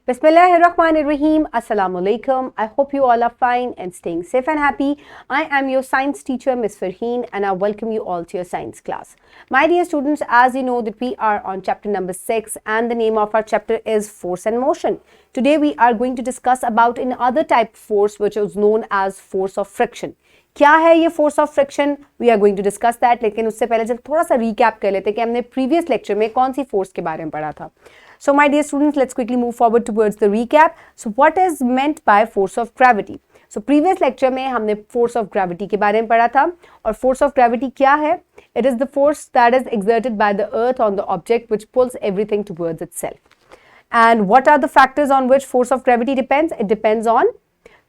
Bismillahirrahmanirrahim. Assalamu alaikum. I hope you all are fine and staying safe and happy. I am your science teacher, Miss Farheen, and I welcome you all to your science class. My dear students, as you know that we are on chapter number 6 and the name of our chapter is force and motion. Today we are going to discuss about another type of force which is known as force of friction. क्या है ये force of friction? We are going to discuss that, लेकिन उससे पहले जब थोड़ा सा recap कर लेते हैं कि हमने प्रीवियस लेक्चर में कौन सी फोर्स के बारे में पढ़ा था. So my dear students, let's quickly move forward towards the recap. So what is meant by force of gravity? So previous lecture में हमने force of gravity के बारे में पढ़ा था और force of gravity क्या है? It is the force that is exerted by the earth on the object which pulls everything towards itself. And what are the factors on which force of gravity depends? It depends on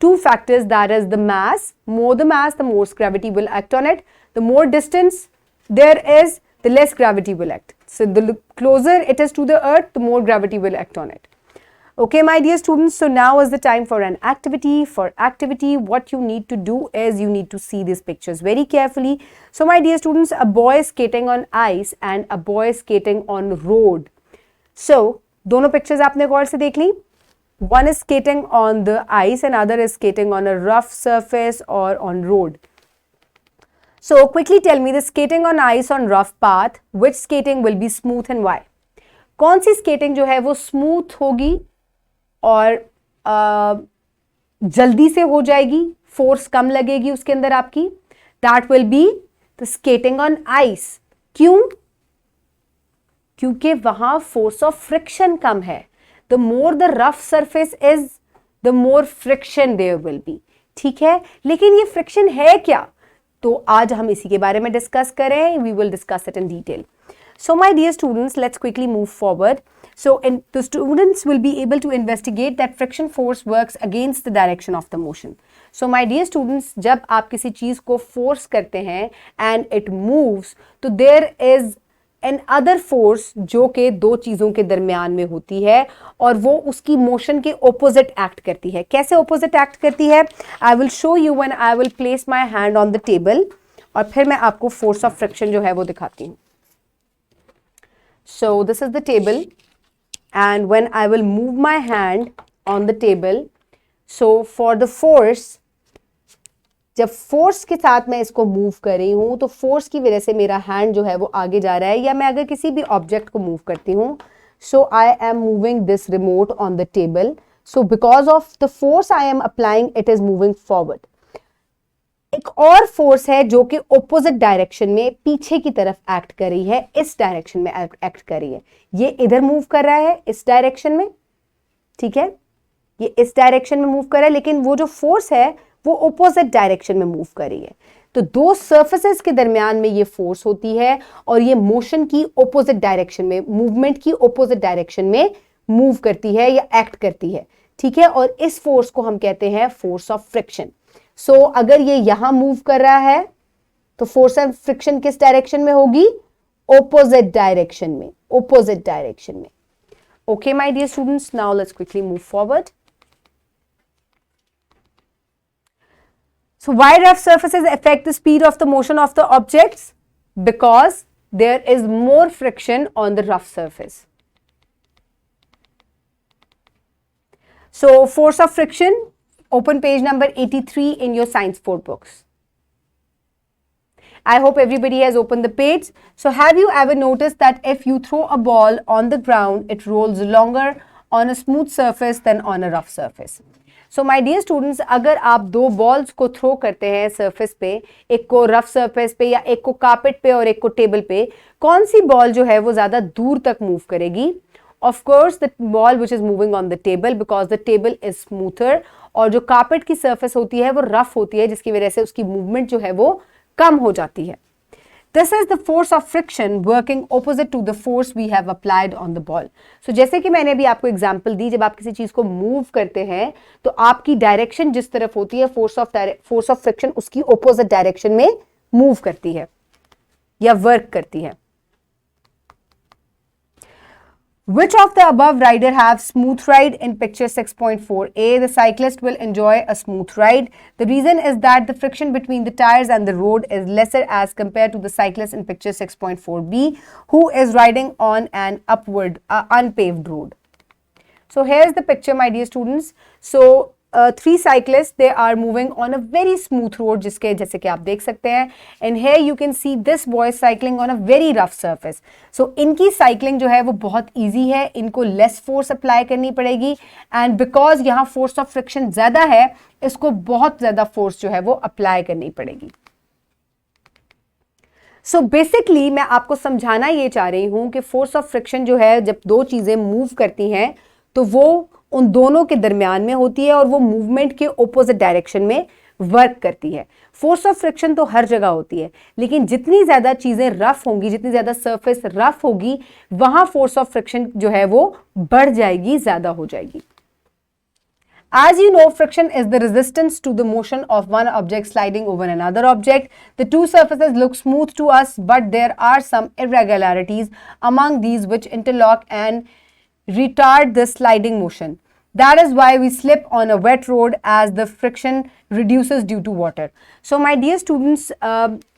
two factors, that is the mass. More the mass, the more gravity will act on it. The more distance there is, the less gravity will act. So the closer it is to the earth, the more gravity will act on it. Okay, my dear students, so now is the time for an activity. For activity, what you need to do is you need to see these pictures very carefully. So my dear students, a boy is skating on ice and a boy is skating on road. So दोनों pictures आपने गौर से देख ली. One is skating on the ice and other is skating on a rough surface or on road. So quickly tell me, the skating on ice on rough path, which skating will be smooth and why? कौन सी skating जो है वो smooth होगी और जल्दी से हो जाएगी, force कम लगेगी उसके अंदर आपकी? That will be the skating on ice. क्यों? क्योंकि वहां force of friction कम है. The more the rough surface is, the more friction there will be. ठीक है, लेकिन ये friction है क्या? तो आज हम इसी के बारे में डिस्कस करें. We will discuss it in detail. So my dear students, let's quickly move forward. So the students will be able to investigate that friction force works against the direction of the motion. So my dear students, जब आप किसी चीज को force करते हैं and it moves, तो there is an other force जो कि दो चीजों के दरमियान में होती है और वो उसकी मोशन के opposite act करती है. कैसे opposite act करती है? I will show you when I will place my hand on the table और फिर मैं आपको force of friction जो है वो दिखाती हूँ. So this is the table and when I will move my hand on the table, so for the force, जब फोर्स के साथ मैं इसको मूव कर रही हूं तो फोर्स की वजह से मेरा हैंड जो है वो आगे जा रहा है, या मैं अगर किसी भी ऑब्जेक्ट को मूव करती हूं, so I am moving this remote on the table. So because of the force I am applying, it is moving forward. एक और फोर्स है जो कि ऑपोजिट डायरेक्शन में पीछे की तरफ एक्ट कर रही है, इस डायरेक्शन में एक्ट कर रही है. ये इधर मूव कर रहा है इस डायरेक्शन में, ठीक है, ये इस डायरेक्शन में मूव कर रहा है, लेकिन वो जो फोर्स है वो ऑपोजिट डायरेक्शन में मूव कर रही है. तो दो सरफेसेस के दरमियान में ये फोर्स होती है और ये मोशन की ऑपोजिट डायरेक्शन में, मूवमेंट की ऑपोजिट डायरेक्शन में मूव करती है या एक्ट करती है, ठीक है. और इस फोर्स को हम कहते हैं फोर्स ऑफ फ्रिक्शन. सो अगर ये यहां मूव कर रहा है तो फोर्स ऑफ फ्रिक्शन किस डायरेक्शन में होगी? ऑपोजिट डायरेक्शन में, ऑपोजिट डायरेक्शन में. Okay my dear students, now let's quickly move forward. So why rough surfaces affect the speed of the motion of the objects? Because there is more friction on the rough surface. So force of friction, open page number 83 in your science 4 books. I hope everybody has opened the page. So have you ever noticed that if you throw a ball on the ground, it rolls longer on a smooth surface than on a rough surface? So my dear students, अगर आप दो balls को throw करते हैं surface पे, एक को rough surface पे या एक को कार्पेट पे और एक को टेबल पे, कौन सी बॉल जो है वो ज्यादा दूर तक मूव करेगी? Of course the ball which is moving on the table, because the table is smoother, और जो कार्पेट की सरफेस होती है वो रफ होती है, जिसकी वजह से उसकी मूवमेंट जो है वो कम हो जाती है. This is the force of friction working opposite to the force we have applied on the ball. So जैसे कि मैंने अभी आपको एग्जांपल दी, जब आप किसी चीज को मूव करते हैं तो आपकी डायरेक्शन जिस तरफ होती है, फोर्स ऑफ फ्रिक्शन उसकी ऑपोजिट डायरेक्शन में मूव करती है या वर्क करती है. Which of the above rider have smooth ride in picture 6.4a? The cyclist will enjoy a smooth ride. The reason is that the friction between the tires and the road is lesser as compared to the cyclist in picture 6.4b, who is riding on an unpaved road. So here is the picture, my dear students. So three cyclists, they are moving on a very smooth road, जिसके जैसे कि आप देख सकते हैं. And here you can see this boy cycling on a very rough surface. So इनकी cycling जो है वो बहुत easy है, इनको less force apply करनी पड़ेगी. And because यहाँ force of friction ज़्यादा है, इसको बहुत ज़्यादा force जो है वो apply करनी पड़ेगी. सो बेसिकली मैं आपको समझाना ये चाह रही हूं कि फोर्स ऑफ फ्रिक्शन जो है, जब दो चीजें मूव करती हैं तो वो उन दोनों के दरमियान में होती है और वो मूवमेंट के ऑपोजिट डायरेक्शन में वर्क करती है. फोर्स ऑफ फ्रिक्शन तो हर जगह होती है, लेकिन जितनी ज्यादा चीजें रफ होंगी, जितनी ज्यादा सरफेस रफ होगी, वहां फोर्स ऑफ फ्रिक्शन जो है वो बढ़ जाएगी, ज्यादा हो जाएगी. As you know, friction is the resistance to the motion of one object sliding over another object. The two surfaces look smooth to us, but there are some irregularities among these which interlock and retard the sliding motion. That is why we slip on a wet road as the friction reduces due to water. So my dear students,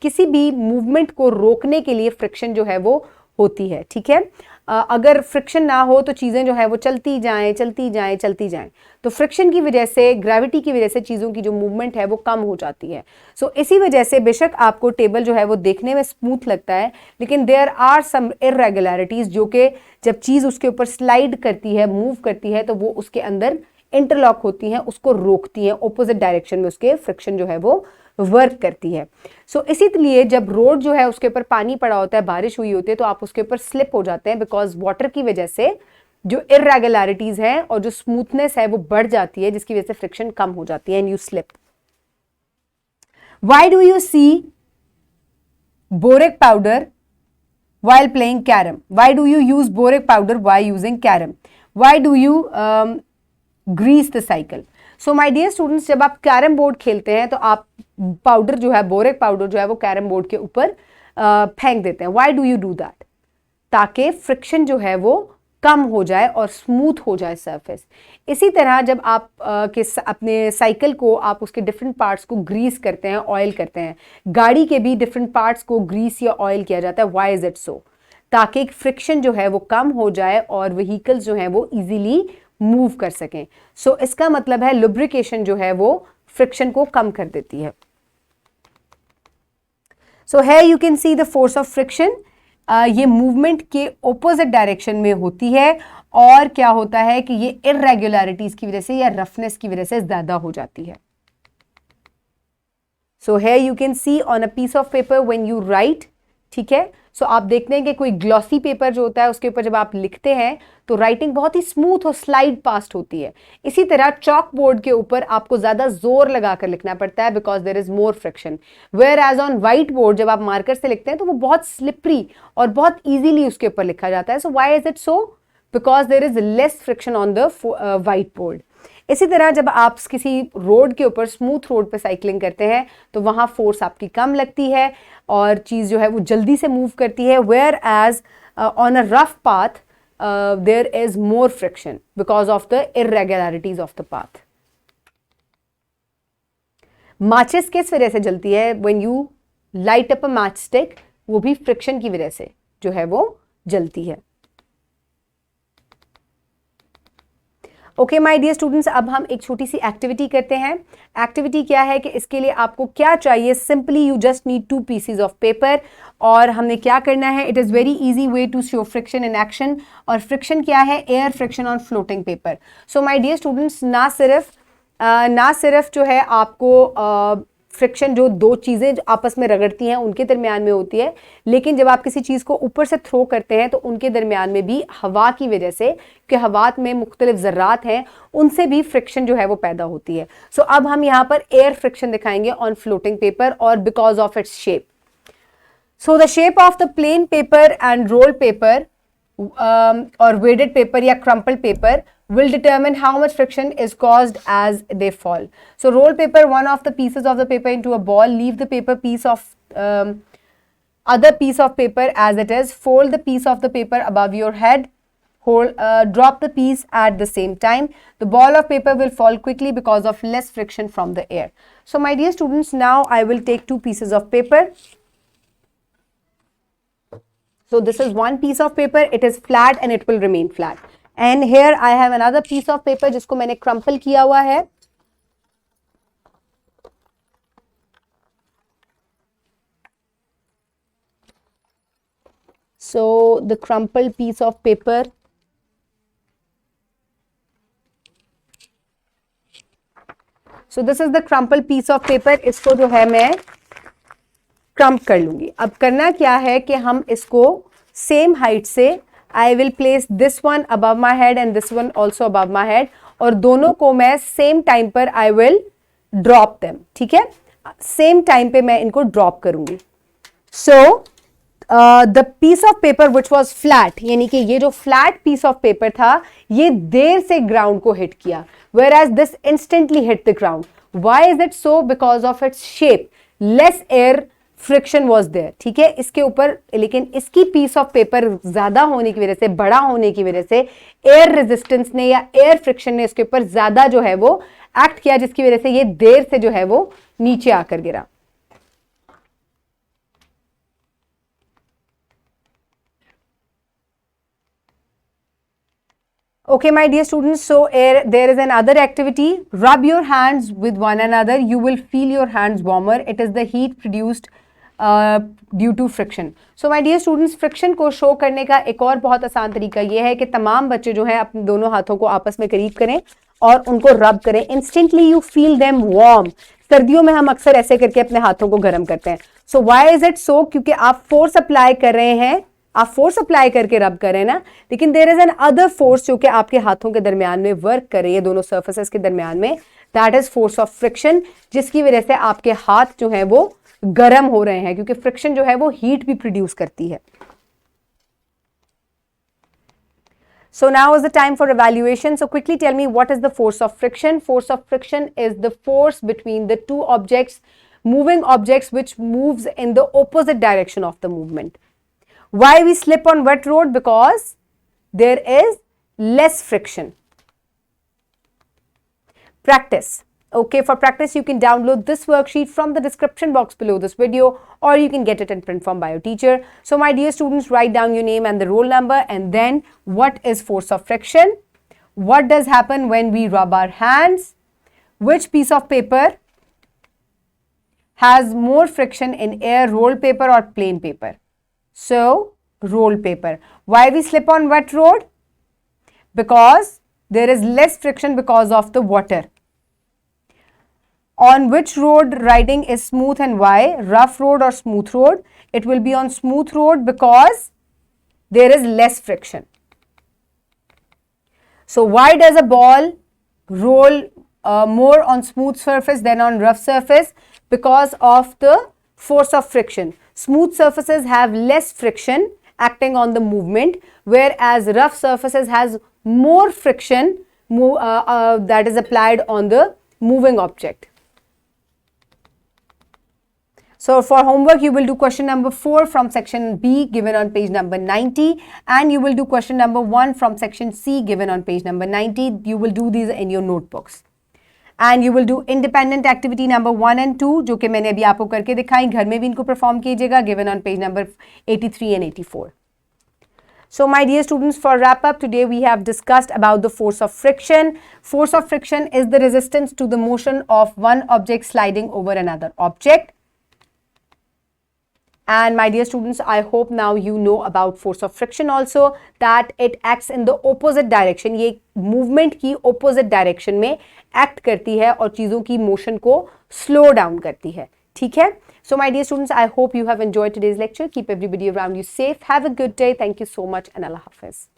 किसी भी movement को रोकने के लिए friction जो है वो होती है, ठीक है. अगर फ्रिक्शन ना हो तो चीज़ें जो है वो चलती जाएं, चलती जाएं, चलती जाएं. तो फ्रिक्शन की वजह से, ग्रेविटी की वजह से चीज़ों की जो मूवमेंट है वो कम हो जाती है. सो इसी वजह से बेशक आपको टेबल जो है वो देखने में स्मूथ लगता है, लेकिन देयर आर सम इरेगुलरिटीज़ जो कि जब चीज़ उसके ऊपर स्लाइड करती है, मूव करती है, तो वो उसके अंदर इंटरलॉक होती हैं, उसको रोकती हैं, ऑपोजिट डायरेक्शन में उसके फ्रिक्शन जो है वो वर्क करती है. सो इसीलिए जब रोड जो है उसके ऊपर पानी पड़ा होता है, बारिश हुई होती है, तो आप उसके ऊपर स्लिप हो जाते हैं, बिकॉज वाटर की वजह से जो इरेगुलरिटीज हैं और जो स्मूथनेस है वो बढ़ जाती है, जिसकी वजह से फ्रिक्शन कम हो जाती है and you slip. Why do you see boric powder while playing carom? Why do you use boric powder while using carom? Why do you grease the cycle? So my dear students, जब आप carrom board खेलते हैं तो आप powder जो है, boric powder जो है वो कैरम बोर्ड के ऊपर फेंक देते हैं. Why do you do that? ताकि फ्रिक्शन जो है वो कम हो जाए और स्मूथ हो जाए सरफेस. इसी तरह जब आप अपने साइकिल को, आप उसके डिफरेंट पार्ट्स को ग्रीस करते हैं, ऑयल करते हैं, गाड़ी के भी डिफरेंट पार्ट्स को ग्रीस या ऑयल किया जाता है. व्हाई इज इट सो? ताकि फ्रिक्शन जो है वो कम हो जाए और व्हीकल्स जो हैं वो इजीली मूव कर सकें. सो इसका मतलब है लुब्रिकेशन जो है वो फ्रिक्शन को कम कर देती है. सो here you can see the force of friction. ये मूवमेंट के ऑपोजिट डायरेक्शन में होती है और क्या होता है कि ये इरेगुलरिटीज की वजह से या रफनेस की वजह से ज्यादा हो जाती है. सो here you can see on a piece of paper when you write, ठीक है. सो आप देखते हैं कि कोई ग्लॉसी पेपर जो होता है उसके ऊपर जब आप लिखते हैं तो राइटिंग बहुत ही स्मूथ और स्लाइड पास्ट होती है. इसी तरह चॉक बोर्ड के ऊपर आपको ज्यादा जोर लगाकर लिखना पड़ता है, because there is more friction. Whereas on white board जब आप मार्कर से लिखते हैं तो वो बहुत स्लिपरी और बहुत इजीली उसके ऊपर लिखा जाता है. So why is it so? Because there is less friction on the white board. इसी तरह जब आप किसी रोड के ऊपर, स्मूथ रोड पे साइकिलिंग करते हैं तो वहाँ फोर्स आपकी कम लगती है और चीज़ जो है वो जल्दी से मूव करती है. Whereas on a rough path there is more friction because of the irregularities of the path. माचिस किस वजह से जलती है? When you light up a match stick, वो भी फ्रिक्शन की वजह से जो है वो जलती है. ओके माय डियर स्टूडेंट्स, अब हम एक छोटी सी एक्टिविटी करते हैं. एक्टिविटी क्या है कि इसके लिए आपको क्या चाहिए? Simply you just need 2 pieces of paper. और हमने क्या करना है? It is very easy way to show friction in action. और फ्रिक्शन क्या है? Air friction on floating paper. So my dear students, ना सिर्फ जो है आपको फ्रिक्शन जो दो चीज़ें आपस में रगड़ती हैं उनके दरमियान में होती है, लेकिन जब आप किसी चीज़ को ऊपर से थ्रो करते हैं तो उनके दरमियान में भी हवा की वजह से, कि हवा में मुख्तलिफ ज़र्रात हैं, उनसे भी फ्रिक्शन जो है वो पैदा होती है. सो अब हम यहाँ पर एयर फ्रिक्शन दिखाएंगे ऑन फ्लोटिंग पेपर और because of its shape. So the shape of the plane paper and roll paper or weighted paper या crumpled paper will determine how much friction is caused as they fall. So roll paper one of the pieces of the paper into a ball, leave the paper piece of other piece of paper as it is, fold the piece of the paper above your head, drop the piece at the same time. The ball of paper will fall quickly because of less friction from the air. So my dear students, now I will take 2 pieces of paper. So this is one piece of paper. It is flat and it will remain flat. And here I have another piece of paper जिसको मैंने crumple किया हुआ है. So the crumpled piece of paper, so this is the crumpled piece of paper. इसको जो है मैं krump कर लूंगी. अब करना क्या है कि हम इसको सेम हाइट से I will place this one above my head and this one also above my head, और दोनों को मैं सेम टाइम पर I will drop them. ठीक है, सेम टाइम पे मैं इनको ड्रॉप करूंगी. So the piece of paper which was flat, यानी कि ये जो फ्लैट पीस ऑफ पेपर था ये देर से ग्राउंड को हिट किया, whereas this instantly hit the ground. Why is it so? Because of its shape, less air friction was there. ठीक है, इसके ऊपर, लेकिन इसकी पीस ऑफ पेपर ज्यादा होने की वजह से, बड़ा होने की वजह से एयर रेजिस्टेंस ने या एयर फ्रिक्शन ने इसके ऊपर ज्यादा जो है वो एक्ट किया, जिसकी वजह से ये देर से जो है वो नीचे आकर गिरा. Okay, my dear students, so there is another activity. Rub your hands with one another. You will feel your hands warmer. It is the heat produced due to friction. So my dear students, friction को show करने का एक और बहुत आसान तरीका ये है कि तमाम बच्चे जो हैं अपने दोनों हाथों को आपस में करीब करें और उनको रब करें. Instantly you feel them warm. सर्दियों में हम अक्सर ऐसे करके अपने हाथों को गर्म करते हैं. So why is it so? क्योंकि आप फोर्स अप्लाई कर रहे हैं, आप फोर्स अप्लाई करके रब करें ना, लेकिन there is another force जो कि आपके हाथों के दरमियान में वर्क कर रही है, दोनों सर्फेसेस के दरमियान में. That is force of friction, जिसकी वजह से आपके हाथ जो है वो गर्म हो रहे हैं, क्योंकि फ्रिक्शन जो है वो हीट भी प्रोड्यूस करती है. So now is the time for evaluation. So quickly tell me, what is the force of friction? Force of friction is the force between the two objects, moving objects, which moves in the opposite direction of the movement. Why we slip on wet road? Because there is less friction. Practice. Okay, for practice you can download this worksheet from the description box below this video, or you can get it in print form by your teacher. So my dear students, write down your name and the roll number, and then what is force of friction? What does happen when we rub our hands? Which piece of paper has more friction in air, rolled paper or plain paper? So, rolled paper. Why we slip on wet road? Because there is less friction because of the water. On which road riding is smooth and why? Rough road or smooth road? It will be on smooth road because there is less friction. So, why does a ball roll more on smooth surface than on rough surface? Because of the force of friction. Smooth surfaces have less friction acting on the movement, whereas rough surfaces has more friction that is applied on the moving object. So for homework, you will do question number 4 from section B given on page number 90, and you will do question number 1 from section C given on page number 90. You will do these in your notebooks. And you will do independent activity number 1 and 2, जो कि मैंने अभी आपको करके दिखाई. घर में भी इनको perform कीजिएगा, given on page number 83 and 84. So my dear students, for wrap up, today we have discussed about the force of friction. Force of friction is the resistance to the motion of one object sliding over another object. And my dear students, I hope now you know about force of friction also, that it acts in the opposite direction. ये movement की opposite direction में act करती है और चीज़ों की motion को slow down करती है. ठीक है? So my dear students, I hope you have enjoyed today's lecture. Keep everybody around you safe. Have a good day. Thank you so much and Allah Hafiz.